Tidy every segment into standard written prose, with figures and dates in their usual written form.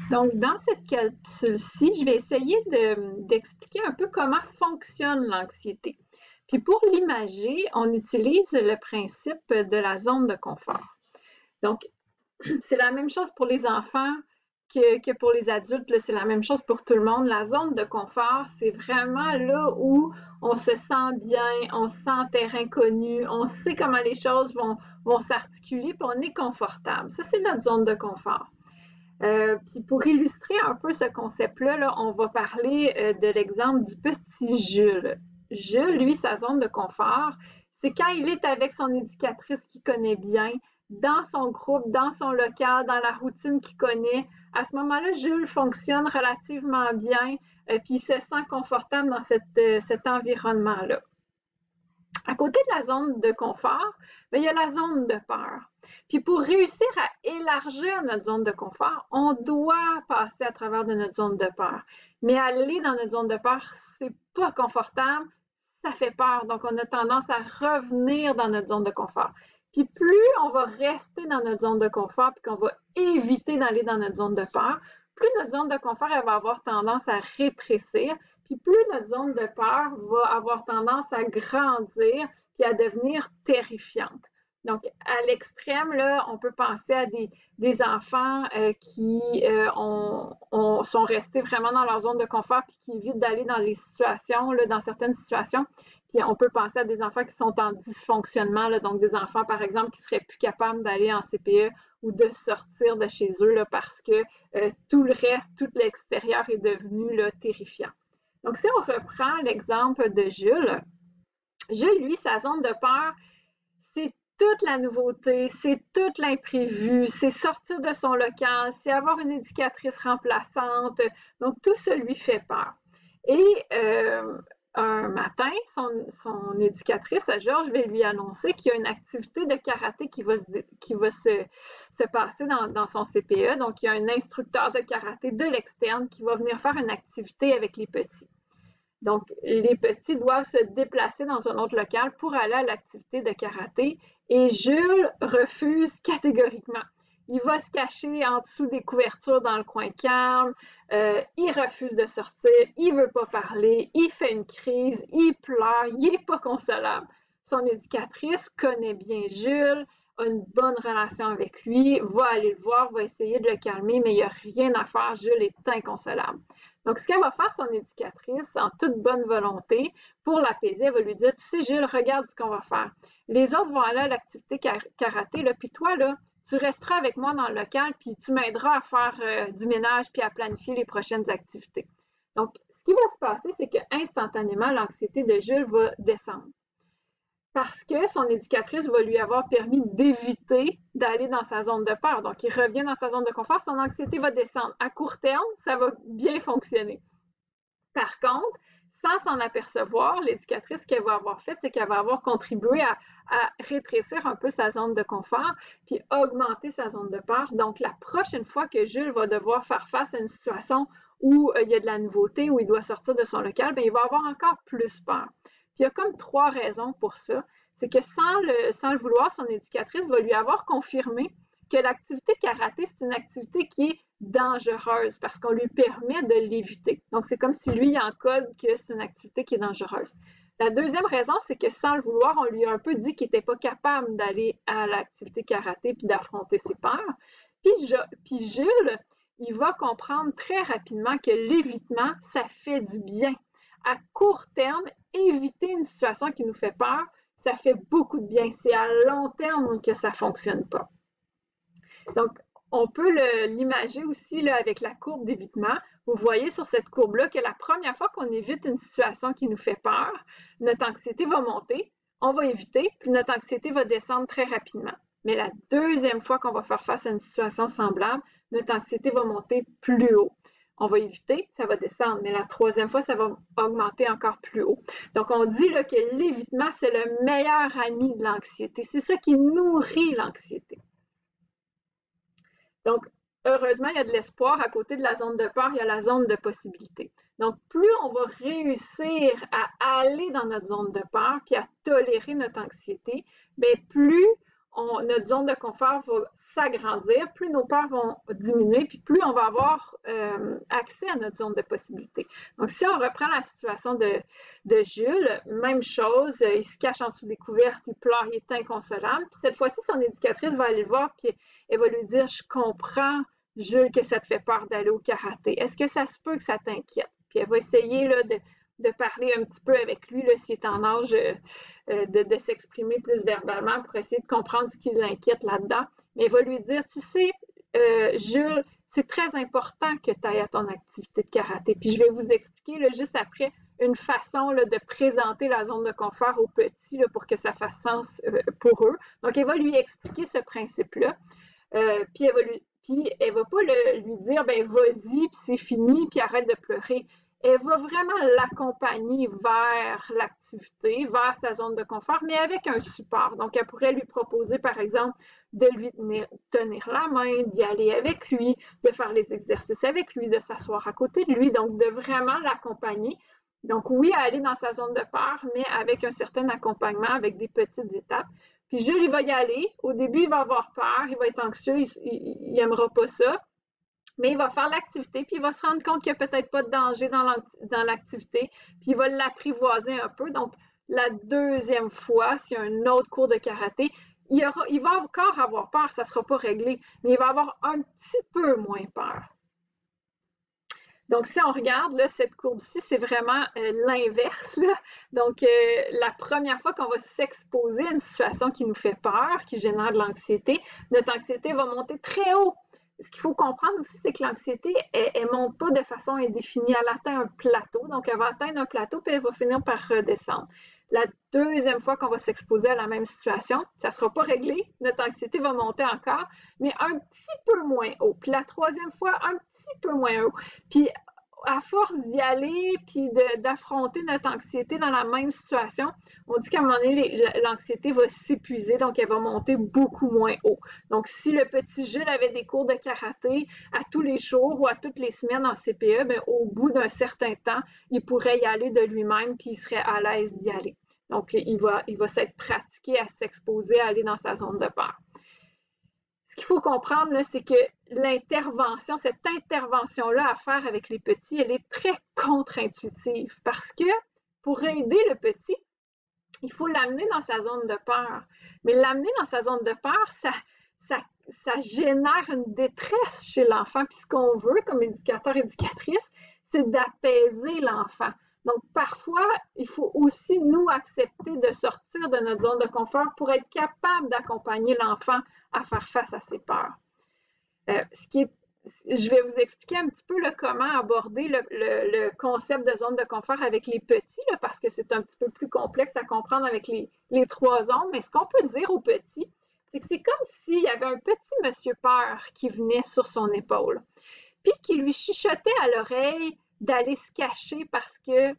Donc, dans cette capsule-ci, je vais essayer d'expliquer un peu comment fonctionne l'anxiété. Puis pour l'imager, on utilise le principe de la zone de confort. Donc, c'est la même chose pour les enfants que pour les adultes, c'est la même chose pour tout le monde. La zone de confort, c'est vraiment là où on se sent bien, on se sent en terrain connu, on sait comment les choses vont s'articuler, puis on est confortable. Ça, c'est notre zone de confort. Puis pour illustrer un peu ce concept-là, là, on va parler de l'exemple du petit Jules. Jules, lui, sa zone de confort, c'est quand il est avec son éducatrice qu'il connaît bien, dans son groupe, dans son local, dans la routine qu'il connaît. À ce moment-là, Jules fonctionne relativement bien, puis il se sent confortable dans cet environnement-là. À côté de la zone de confort, bien, il y a la zone de peur. Puis pour réussir à élargir notre zone de confort, on doit passer à travers de notre zone de peur. Mais aller dans notre zone de peur, c'est pas confortable, ça fait peur. Donc, on a tendance à revenir dans notre zone de confort. Puis plus on va rester dans notre zone de confort, puis qu'on va éviter d'aller dans notre zone de peur, plus notre zone de confort, elle va avoir tendance à rétrécir, puis plus notre zone de peur va avoir tendance à grandir, puis à devenir terrifiante. Donc, à l'extrême, là, on peut penser à des enfants qui sont restés vraiment dans leur zone de confort puis qui évitent d'aller dans les situations, là, dans certaines situations. Puis on peut penser à des enfants qui sont en dysfonctionnement, là, donc des enfants, par exemple, qui seraient plus capables d'aller en CPE ou de sortir de chez eux là, parce que tout le reste, tout l'extérieur est devenu là, terrifiant. Donc, si on reprend l'exemple de Jules, Jules, lui, sa zone de peur, c'est toute la nouveauté, c'est tout l'imprévu, c'est sortir de son local, c'est avoir une éducatrice remplaçante. Donc, tout ça lui fait peur. Et un matin, son éducatrice, à Georges, va lui annoncer qu'il y a une activité de karaté qui va se passer dans son CPE. Donc, il y a un instructeur de karaté de l'externe qui va venir faire une activité avec les petits. Donc, les petits doivent se déplacer dans un autre local pour aller à l'activité de karaté et Jules refuse catégoriquement. Il va se cacher en dessous des couvertures dans le coin calme, il refuse de sortir, il veut pas parler, il fait une crise, il pleure, il est pas consolable. Son éducatrice connaît bien Jules, a une bonne relation avec lui, va aller le voir, va essayer de le calmer, mais il n'y a rien à faire, Jules est inconsolable. Donc, ce qu'elle va faire, son éducatrice, en toute bonne volonté, pour l'apaiser, elle va lui dire, tu sais, Jules, regarde ce qu'on va faire. Les autres vont aller à l'activité karaté, là, puis toi, là, tu resteras avec moi dans le local, puis tu m'aideras à faire du ménage, puis à planifier les prochaines activités. Donc, ce qui va se passer, c'est qu'instantanément, l'anxiété de Jules va descendre. Parce que son éducatrice va lui avoir permis d'éviter d'aller dans sa zone de peur. Donc, il revient dans sa zone de confort, son anxiété va descendre. À court terme, ça va bien fonctionner. Par contre, sans s'en apercevoir, l'éducatrice, ce qu'elle va avoir fait, c'est qu'elle va avoir contribué à rétrécir un peu sa zone de confort, puis augmenter sa zone de peur. Donc, la prochaine fois que Jules va devoir faire face à une situation où il y a de la nouveauté, où il doit sortir de son local, bien, il va avoir encore plus peur. Puis il y a comme 3 raisons pour ça. C'est que sans le vouloir, son éducatrice va lui avoir confirmé que l'activité karaté, c'est une activité qui est dangereuse parce qu'on lui permet de l'éviter. Donc, c'est comme si lui, il encode que c'est une activité qui est dangereuse. La deuxième raison, c'est que sans le vouloir, on lui a un peu dit qu'il n'était pas capable d'aller à l'activité karaté puis d'affronter ses peurs. Puis Jules, il va comprendre très rapidement que l'évitement, ça fait du bien. À court terme, éviter une situation qui nous fait peur, ça fait beaucoup de bien. C'est à long terme que ça ne fonctionne pas. Donc, on peut l'imager aussi là, avec la courbe d'évitement. Vous voyez sur cette courbe-là que la première fois qu'on évite une situation qui nous fait peur, notre anxiété va monter, on va éviter, puis notre anxiété va descendre très rapidement. Mais la deuxième fois qu'on va faire face à une situation semblable, notre anxiété va monter plus haut. On va éviter, ça va descendre, mais la troisième fois, ça va augmenter encore plus haut. Donc, on dit là, que l'évitement, c'est le meilleur ami de l'anxiété. C'est ça qui nourrit l'anxiété. Donc, heureusement, il y a de l'espoir. À côté de la zone de peur, il y a la zone de possibilité. Donc, plus on va réussir à aller dans notre zone de peur puis à tolérer notre anxiété, bien, plus notre zone de confort va s'agrandir, plus nos peurs vont diminuer, puis plus on va avoir accès à notre zone de possibilité. Donc, si on reprend la situation de Jules, même chose, il se cache en dessous des couvertes, il pleure, il est inconsolable. Puis cette fois-ci, son éducatrice va aller le voir, puis elle va lui dire « Je comprends, Jules, que ça te fait peur d'aller au karaté. Est-ce que ça se peut que ça t'inquiète? » Puis elle va essayer là, de parler un petit peu avec lui, là, s'il est en âge de s'exprimer plus verbalement pour essayer de comprendre ce qui l'inquiète là-dedans. Mais il va lui dire, tu sais, Jules, c'est très important que tu ailles à ton activité de karaté. Puis je vais vous expliquer là, juste après une façon là, de présenter la zone de confort aux petits là, pour que ça fasse sens pour eux. Donc, elle va lui expliquer ce principe-là. Puis elle va pas lui dire, ben vas-y, puis c'est fini, puis arrête de pleurer. Elle va vraiment l'accompagner vers l'activité, vers sa zone de confort, mais avec un support. Donc, elle pourrait lui proposer, par exemple, de lui tenir la main, d'y aller avec lui, de faire les exercices avec lui, de s'asseoir à côté de lui, donc de vraiment l'accompagner. Donc, oui, aller dans sa zone de peur, mais avec un certain accompagnement, avec des petites étapes. Puis Jules, il va y aller. Au début, il va avoir peur, il va être anxieux, il n'aimera pas ça. Mais il va faire l'activité, puis il va se rendre compte qu'il n'y a peut-être pas de danger dans l'activité, puis il va l'apprivoiser un peu. Donc, la deuxième fois, s'il y a un autre cours de karaté, il va encore avoir peur, ça ne sera pas réglé, mais il va avoir un petit peu moins peur. Donc, si on regarde, là, cette courbe-ci, c'est vraiment l'inverse. Donc, la première fois qu'on va s'exposer à une situation qui nous fait peur, qui génère de l'anxiété, notre anxiété va monter très haut. Ce qu'il faut comprendre aussi, c'est que l'anxiété, elle ne monte pas de façon indéfinie. Elle atteint un plateau. Donc, elle va atteindre un plateau, puis elle va finir par redescendre. La deuxième fois qu'on va s'exposer à la même situation, ça ne sera pas réglé. Notre anxiété va monter encore, mais un petit peu moins haut. Puis la troisième fois, un petit peu moins haut. Puis à force d'y aller, puis d'affronter notre anxiété dans la même situation, on dit qu'à un moment donné, l'anxiété va s'épuiser, donc elle va monter beaucoup moins haut. Donc, si le petit Jules avait des cours de karaté à tous les jours ou à toutes les semaines en CPE, bien, au bout d'un certain temps, il pourrait y aller de lui-même, puis il serait à l'aise d'y aller. Donc, il va s'être pratiqué à s'exposer, à aller dans sa zone de peur. Ce qu'il faut comprendre, c'est que l'intervention, cette intervention-là à faire avec les petits, elle est très contre-intuitive parce que pour aider le petit, il faut l'amener dans sa zone de peur. Mais l'amener dans sa zone de peur, ça génère une détresse chez l'enfant. Puis ce qu'on veut comme éducateur, éducatrice, c'est d'apaiser l'enfant. Donc, parfois, il faut aussi, nous, accepter de sortir de notre zone de confort pour être capable d'accompagner l'enfant à faire face à ses peurs. Je vais vous expliquer un petit peu comment aborder le concept de zone de confort avec les petits, parce que c'est un petit peu plus complexe à comprendre avec les trois zones. Mais ce qu'on peut dire aux petits, c'est que c'est comme s'il y avait un petit monsieur peur qui venait sur son épaule, puis qui lui chuchotait à l'oreille d'aller se cacher parce que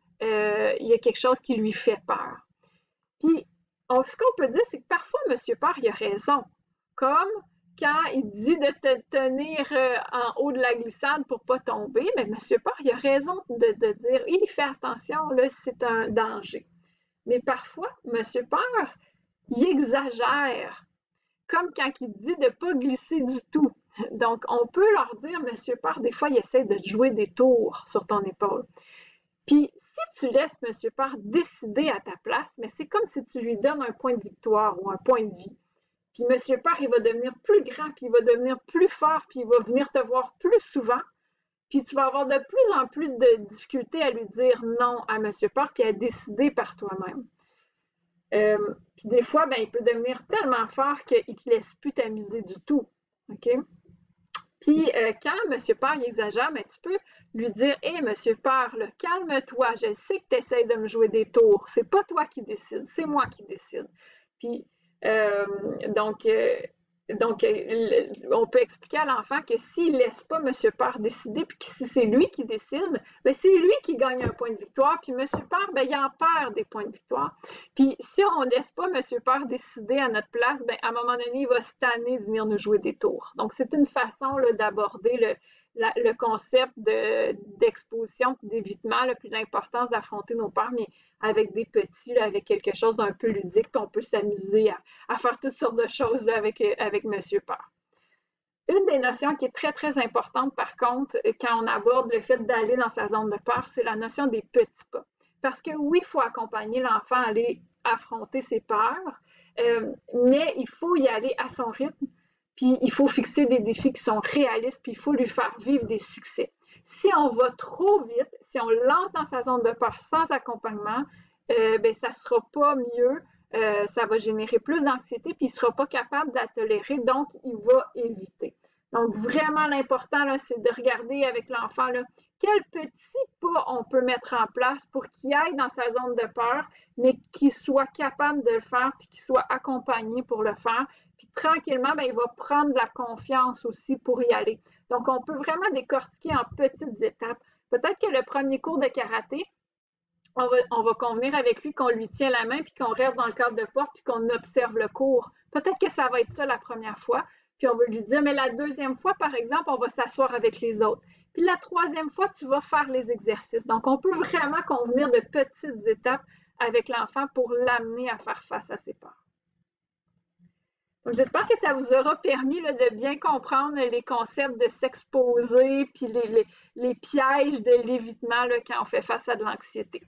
il y a quelque chose qui lui fait peur. Puis, ce qu'on peut dire, c'est que parfois, monsieur peur, il a raison. Comme quand il dit de te tenir en haut de la glissade pour pas tomber, mais monsieur peur, il a raison de dire, il fait attention, là, c'est un danger. Mais parfois, monsieur peur, il exagère. Comme quand il dit de ne pas glisser du tout. Donc, on peut leur dire, monsieur peur, des fois, il essaie de jouer des tours sur ton épaule. Puis, si tu laisses monsieur peur décider à ta place, mais c'est comme si tu lui donnes un point de victoire ou un point de vie. Puis, monsieur peur, il va devenir plus grand, puis il va devenir plus fort, puis il va venir te voir plus souvent. Puis, tu vas avoir de plus en plus de difficultés à lui dire non à monsieur peur, puis à décider par toi-même. Puis des fois, il peut devenir tellement fort qu'il ne te laisse plus t'amuser du tout. OK? Puis quand M. Peur exagère, tu peux lui dire « Hé, M. Peur, calme-toi, je sais que tu essaies de me jouer des tours. C'est pas toi qui décide, c'est moi qui décide. » Puis donc, on peut expliquer à l'enfant que s'il ne laisse pas M. Peur décider, puis que si c'est lui qui décide, c'est lui qui gagne un point de victoire, puis M. Peur, il en perd des points de victoire. Puis si on ne laisse pas M. Peur décider à notre place, à un moment donné, il va se tanner de venir nous jouer des tours. Donc, c'est une façon d'aborder le concept d'exposition, d'évitement, puis l'importance d'affronter nos peurs, mais avec des petits, là, avec quelque chose d'un peu ludique, puis on peut s'amuser à faire toutes sortes de choses là, avec Monsieur Peur. Une des notions qui est très, très importante, par contre, quand on aborde le fait d'aller dans sa zone de peur, c'est la notion des petits pas. Parce que oui, il faut accompagner l'enfant à aller affronter ses peurs, mais il faut y aller à son rythme, puis il faut fixer des défis qui sont réalistes, puis il faut lui faire vivre des succès. Si on va trop vite, si on le lance dans sa zone de peur sans accompagnement, ben, ça ne sera pas mieux, ça va générer plus d'anxiété, puis il ne sera pas capable de la tolérer, donc il va éviter. Donc, vraiment, l'important, c'est de regarder avec l'enfant quels petits pas on peut mettre en place pour qu'il aille dans sa zone de peur, mais qu'il soit capable de le faire, puis qu'il soit accompagné pour le faire. Puis tranquillement, ben, il va prendre de la confiance aussi pour y aller. Donc, on peut vraiment décortiquer en petites étapes. Peut-être que le premier cours de karaté, on va convenir avec lui qu'on lui tient la main, puis qu'on reste dans le cadre de porte, puis qu'on observe le cours. Peut-être que ça va être ça la première fois, puis on va lui dire, mais la deuxième fois, par exemple, on va s'asseoir avec les autres. Puis la troisième fois, tu vas faire les exercices. Donc, on peut vraiment convenir de petites étapes avec l'enfant pour l'amener à faire face à ses peurs. Donc, j'espère que ça vous aura permis de bien comprendre les concepts de s'exposer, puis les pièges de l'évitement quand on fait face à de l'anxiété.